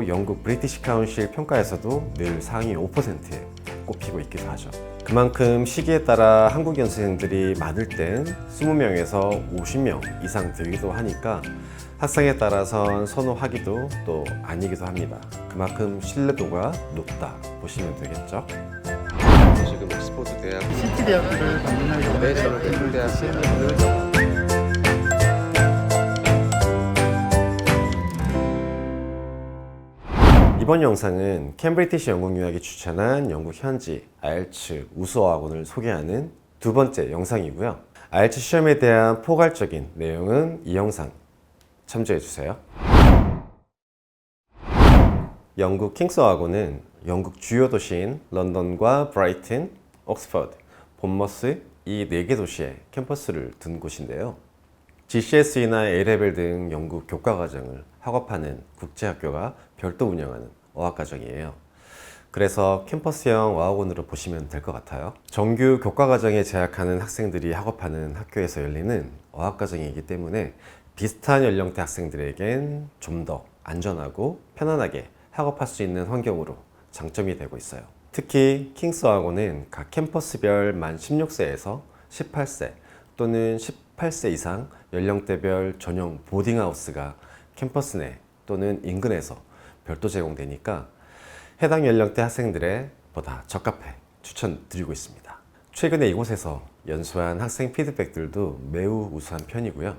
영국 브리티시 카운실 평가에서도 늘 상위 5%에 꼽히고 있기도 하죠. 그만큼 시기에 따라 한국 연수생들이 많을 땐 20명에서 50명 이상 되기도 하니까 학생에 따라선 선호하기도 또 아니기도 합니다. 그만큼 신뢰도가 높다 보시면 되겠죠. 지금 옥스퍼드 대학 시티 대학교를 방문하려고 네, 저는 템플 대학 실무를 이번 영상은 캠브리티시 영국 유학이 추천한 영국 현지 IELTS 우수어학원을 소개하는 두 번째 영상이고요. IELTS 시험에 대한 포괄적인 내용은 이 영상 참조해 주세요. 영국 킹스 어학원은 영국 주요 도시인 런던과 브라이튼, 옥스퍼드, 본머스 이 4개 도시에 캠퍼스를 둔 곳인데요. GCSE나 A레벨 등 영국 교과과정을 학업하는 국제학교가 별도 운영하는 어학과정이에요. 그래서 캠퍼스형 어학원으로 보시면 될 것 같아요. 정규 교과과정에 재학하는 학생들이 학업하는 학교에서 열리는 어학과정이기 때문에 비슷한 연령대 학생들에겐 좀 더 안전하고 편안하게 학업할 수 있는 환경으로 장점이 되고 있어요. 특히 킹스 어학원은 각 캠퍼스별 만 16세에서 18세 또는 18세 이상 연령대별 전용 보딩하우스가 캠퍼스 내 또는 인근에서 별도 제공되니까 해당 연령대 학생들의 보다 적합해 추천드리고 있습니다. 최근에 이곳에서 연수한 학생 피드백들도 매우 우수한 편이고요.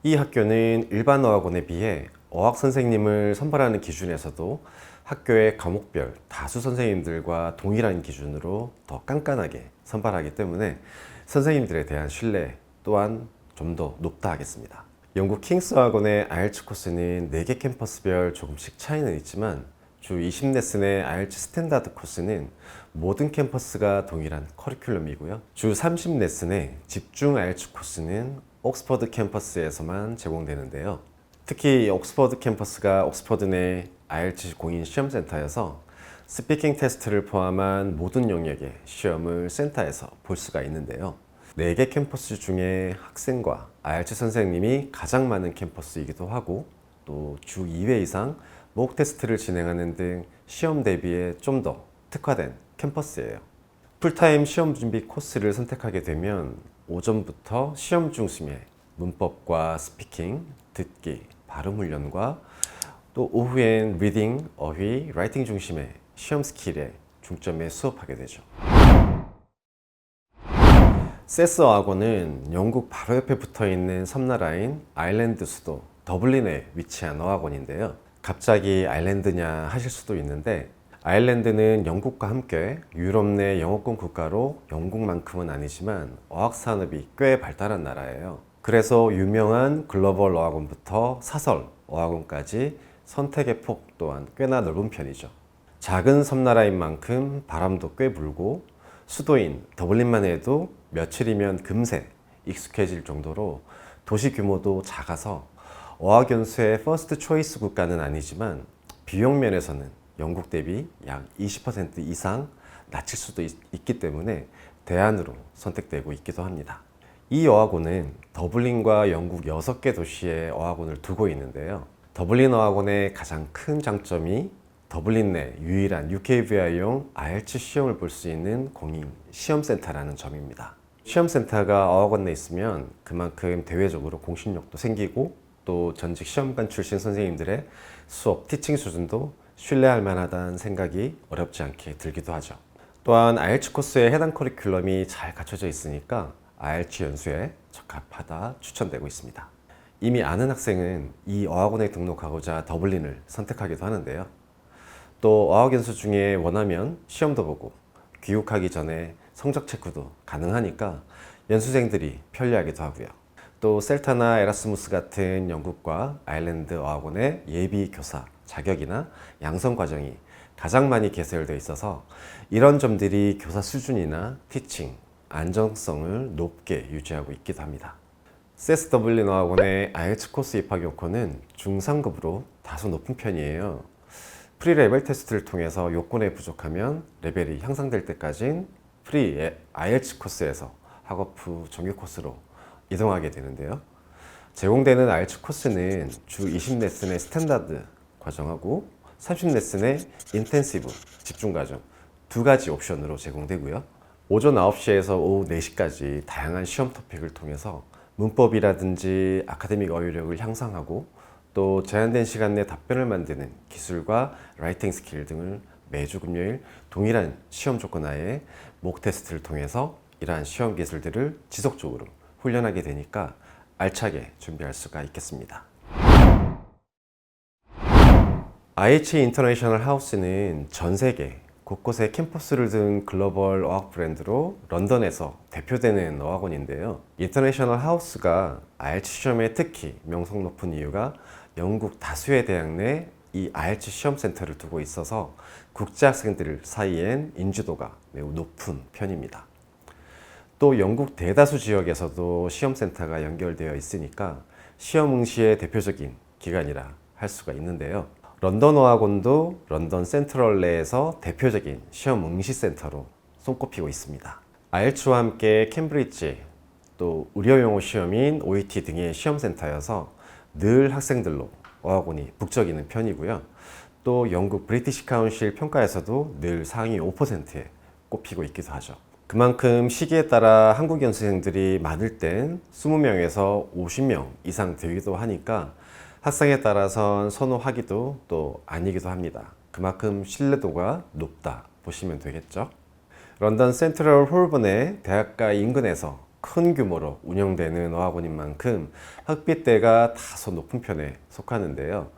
이 학교는 일반 어학원에 비해 어학 선생님을 선발하는 기준에서도 학교의 과목별 다수 선생님들과 동일한 기준으로 더 깐깐하게 선발하기 때문에 선생님들에 대한 신뢰 또한 좀 더 높다 하겠습니다. 영국 킹스 어학원의 IELTS 코스는 4개 캠퍼스별 조금씩 차이는 있지만 주 20레슨의 IELTS 스탠다드 코스는 모든 캠퍼스가 동일한 커리큘럼이고요. 주 30레슨의 집중 IELTS 코스는 옥스퍼드 캠퍼스에서만 제공되는데요. 특히 옥스퍼드 캠퍼스가 옥스퍼드 내 IELTS 공인 시험센터여서 스피킹 테스트를 포함한 모든 영역의 시험을 센터에서 볼 수가 있는데요. 4개 캠퍼스 중에 학생과 IELTS 선생님이 가장 많은 캠퍼스이기도 하고 또 주 2회 이상 모ck 테스트를 진행하는 등 시험 대비에 좀 더 특화된 캠퍼스예요. 풀타임 시험 준비 코스를 선택하게 되면 오전부터 시험 중심의 문법과 스피킹, 듣기, 발음 훈련과 또 오후엔 리딩, 어휘, 라이팅 중심의 시험 스킬에 중점에 수업하게 되죠. 세스 어학원은 영국 바로 옆에 붙어있는 섬나라인 아일랜드 수도 더블린에 위치한 어학원인데요. 갑자기 아일랜드냐 하실 수도 있는데 아일랜드는 영국과 함께 유럽 내 영어권 국가로 영국만큼은 아니지만 어학 산업이 꽤 발달한 나라예요. 그래서 유명한 글로벌 어학원부터 사설 어학원까지 선택의 폭 또한 꽤나 넓은 편이죠. 작은 섬나라인 만큼 바람도 꽤 불고 수도인 더블린만 해도 며칠이면 금세 익숙해질 정도로 도시 규모도 작아서 어학연수의 퍼스트 초이스 국가는 아니지만 비용 면에서는 영국 대비 약 20% 이상 낮출 수도 있기 때문에 대안으로 선택되고 있기도 합니다. 이 어학원은 더블린과 영국 6개 도시에 어학원을 두고 있는데요. 더블린 어학원의 가장 큰 장점이 더블린 내 유일한 UKVI용 IELTS 시험을 볼 수 있는 공인 시험센터라는 점입니다. 시험센터가 어학원 내에 있으면 그만큼 대외적으로 공신력도 생기고 또 전직 시험관 출신 선생님들의 수업, 티칭 수준도 신뢰할 만하다는 생각이 어렵지 않게 들기도 하죠. 또한 IELTS 코스에 해당 커리큘럼이 잘 갖춰져 있으니까 IELTS 연수에 적합하다 추천되고 있습니다. 이미 아는 학생은 이 어학원에 등록하고자 더블린을 선택하기도 하는데요. 또 어학연수 중에 원하면 시험도 보고 귀국하기 전에 성적 체크도 가능하니까 연수생들이 편리하기도 하고요. 또 셀타나 에라스무스 같은 영국과 아일랜드 어학원의 예비 교사 자격이나 양성 과정이 가장 많이 개설되어 있어서 이런 점들이 교사 수준이나 티칭, 안정성을 높게 유지하고 있기도 합니다. 세스 더블린 어학원의 IELTS 코스 입학 요건은 중상급으로 다소 높은 편이에요. 프리 레벨 테스트를 통해서 요건에 부족하면 레벨이 향상될 때까지는 프리 IELTS 코스에서 학업 후 정규 코스로 이동하게 되는데요. 제공되는 IELTS 코스는 주 20레슨의 스탠다드 과정하고 30레슨의 인텐시브, 집중과정 두 가지 옵션으로 제공되고요. 오전 9시에서 오후 4시까지 다양한 시험 토픽을 통해서 문법이라든지 아카데믹 어휘력을 향상하고 또 제한된 시간 내 답변을 만드는 기술과 라이팅 스킬 등을 매주 금요일 동일한 시험 조건 하에 목 테스트를 통해서 이러한 시험 기술들을 지속적으로 훈련하게 되니까 알차게 준비할 수가 있겠습니다. IH 인터내셔널 하우스는 전 세계 곳곳에 캠퍼스를 둔 글로벌 어학 브랜드로 런던에서 대표되는 어학원인데요. 인터내셔널 하우스가 IELTS 시험에 특히 명성 높은 이유가 영국 다수의 대학 내 이 IELTS 시험 센터를 두고 있어서 국제 학생들 사이엔 인지도가 매우 높은 편입니다. 또 영국 대다수 지역에서도 시험 센터가 연결되어 있으니까 시험 응시의 대표적인 기관이라 할 수가 있는데요. 런던 어학원도 런던 센트럴 내에서 대표적인 시험 응시 센터로 손꼽히고 있습니다. IELTS와 함께 캠브리지, 또 의료용어 시험인 OET 등의 시험 센터여서 늘 학생들로 어학원이 북적이는 편이고요. 또 영국 브리티시 카운실 평가에서도 늘 상위 5%에 꼽히고 있기도 하죠. 그만큼 시기에 따라 한국 연수생들이 많을 땐 20명에서 50명 이상 되기도 하니까 학생에 따라선 선호하기도 또 아니기도 합니다. 그만큼 신뢰도가 높다 보시면 되겠죠. 런던 센트럴 홀본의 대학가 인근에서 큰 규모로 운영되는 어학원인 만큼 학비대가 다소 높은 편에 속하는데요.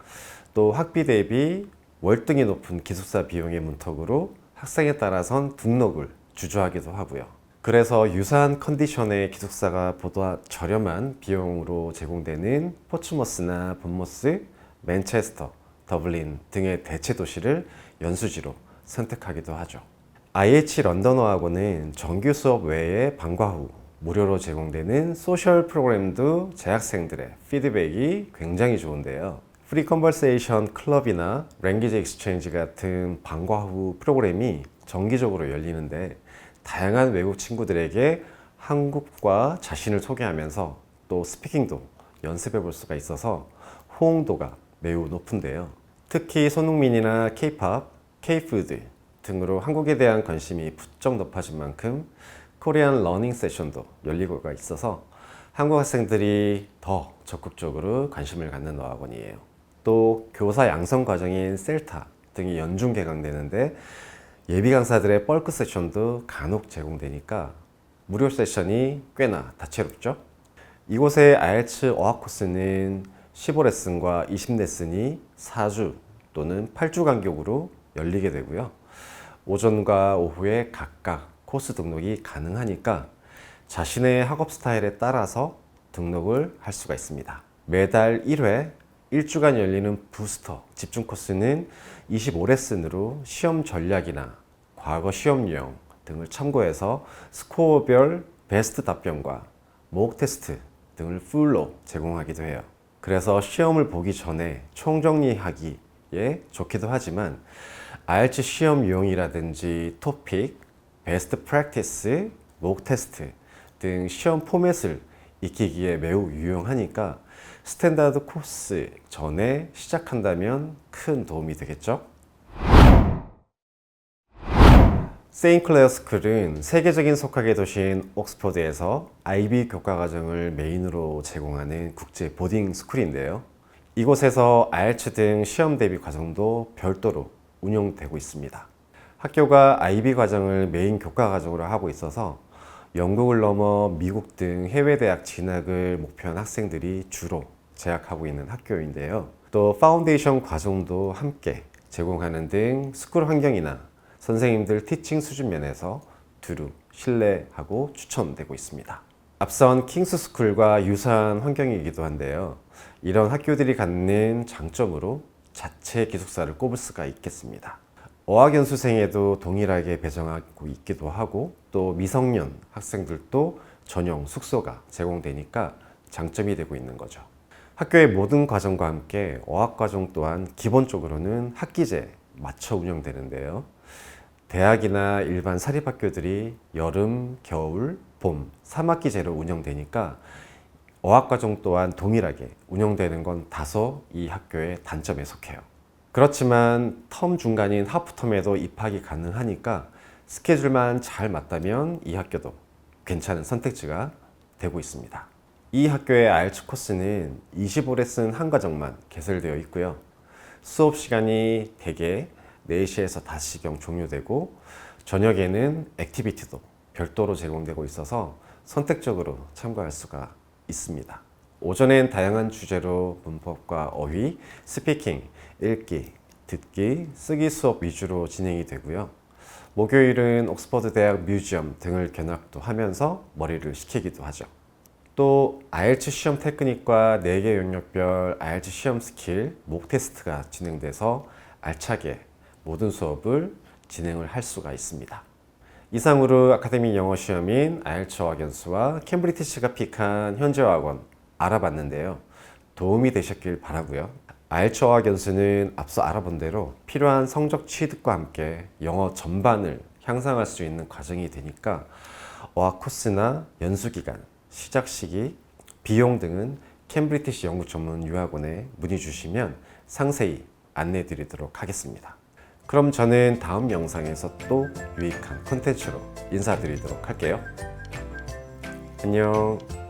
또 학비 대비 월등히 높은 기숙사 비용의 문턱으로 학생에 따라선 등록을 주저하기도 하고요. 그래서 유사한 컨디션의 기숙사가 보다 저렴한 비용으로 제공되는 포츠머스나 본머스, 맨체스터, 더블린 등의 대체 도시를 연수지로 선택하기도 하죠. IH 런던 어학원은 정규 수업 외에 방과 후 무료로 제공되는 소셜 프로그램도 재학생들의 피드백이 굉장히 좋은데요. 프리 컨버세이션 클럽이나 랭귀지 익스체인지 같은 방과 후 프로그램이 정기적으로 열리는데 다양한 외국 친구들에게 한국과 자신을 소개하면서 또 스피킹도 연습해 볼 수가 있어서 호응도가 매우 높은데요. 특히 손흥민이나 K-팝, K-푸드 등으로 한국에 대한 관심이 부쩍 높아진 만큼 코리안 러닝 세션도 열리고가 있어서 한국 학생들이 더 적극적으로 관심을 갖는 어학원이에요. 또 교사 양성 과정인 셀타 등이 연중 개강되는데 예비 강사들의 벌크 세션도 간혹 제공되니까 무료 세션이 꽤나 다채롭죠. 이곳의 IELTS 어학 코스는 15레슨과 20레슨이 4주 또는 8주 간격으로 열리게 되고요. 오전과 오후에 각각 코스 등록이 가능하니까 자신의 학업 스타일에 따라서 등록을 할 수가 있습니다. 매달 1회 1주간 열리는 부스터 집중 코스는 25레슨으로 시험 전략이나 과거 시험 유형 등을 참고해서 스코어별 베스트 답변과 목 테스트 등을 풀로 제공하기도 해요. 그래서 시험을 보기 전에 총정리하기에 좋기도 하지만 IELTS 시험 유형이라든지 토픽, 베스트 프랙티스, 목 테스트 등 시험 포맷을 익히기에 매우 유용하니까 스탠다드 코스 전에 시작한다면 큰 도움이 되겠죠? 세인트 클레어 스쿨은 세계적인 속학의 도시인 옥스퍼드에서 IB 교과과정을 메인으로 제공하는 국제 보딩 스쿨인데요. 이곳에서 IELTS 등 시험 대비 과정도 별도로 운영되고 있습니다. 학교가 IB 과정을 메인 교과과정으로 하고 있어서 영국을 넘어 미국 등 해외 대학 진학을 목표한 학생들이 주로 재학하고 있는 학교인데요. 또 파운데이션 과정도 함께 제공하는 등 스쿨 환경이나 선생님들 티칭 수준 면에서 두루 신뢰하고 추천되고 있습니다. 앞선 킹스스쿨과 유사한 환경이기도 한데요. 이런 학교들이 갖는 장점으로 자체 기숙사를 꼽을 수가 있겠습니다. 어학연수생에도 동일하게 배정하고 있기도 하고 또 미성년 학생들도 전용 숙소가 제공되니까 장점이 되고 있는 거죠. 학교의 모든 과정과 함께 어학과정 또한 기본적으로는 학기제에 맞춰 운영되는데요. 대학이나 일반 사립학교들이 여름, 겨울, 봄, 3학기제로 운영되니까 어학과정 또한 동일하게 운영되는 건 다소 이 학교의 단점에 속해요. 그렇지만 텀 중간인 하프텀에도 입학이 가능하니까 스케줄만 잘 맞다면 이 학교도 괜찮은 선택지가 되고 있습니다. 이 학교의 IELTS 코스는 25레슨 한 과정만 개설되어 있고요. 수업 시간이 대개 4시에서 5시경 종료되고 저녁에는 액티비티도 별도로 제공되고 있어서 선택적으로 참고할 수가 있습니다. 오전엔 다양한 주제로 문법과 어휘, 스피킹, 읽기, 듣기, 쓰기 수업 위주로 진행이 되고요. 목요일은 옥스퍼드 대학 뮤지엄 등을 견학도 하면서 머리를 식히기도 하죠. 또 IELTS 시험 테크닉과 4개 영역별 IELTS 시험 스킬 목 테스트가 진행돼서 알차게 모든 수업을 진행을 할 수가 있습니다. 이상으로 아카데미 영어 시험인 IELTS 어학연수와 캠브리티시가 픽한 현재 학원 알아봤는데요. 도움이 되셨길 바라고요. IELTS 어학연수는 앞서 알아본 대로 필요한 성적 취득과 함께 영어 전반을 향상할 수 있는 과정이 되니까 어학 코스나 연수 기간, 시작 시기, 비용 등은 캠브리티시 영국 전문 유학원에 문의 주시면 상세히 안내 드리도록 하겠습니다. 그럼 저는 다음 영상에서 또 유익한 콘텐츠로 인사드리도록 할게요. 안녕.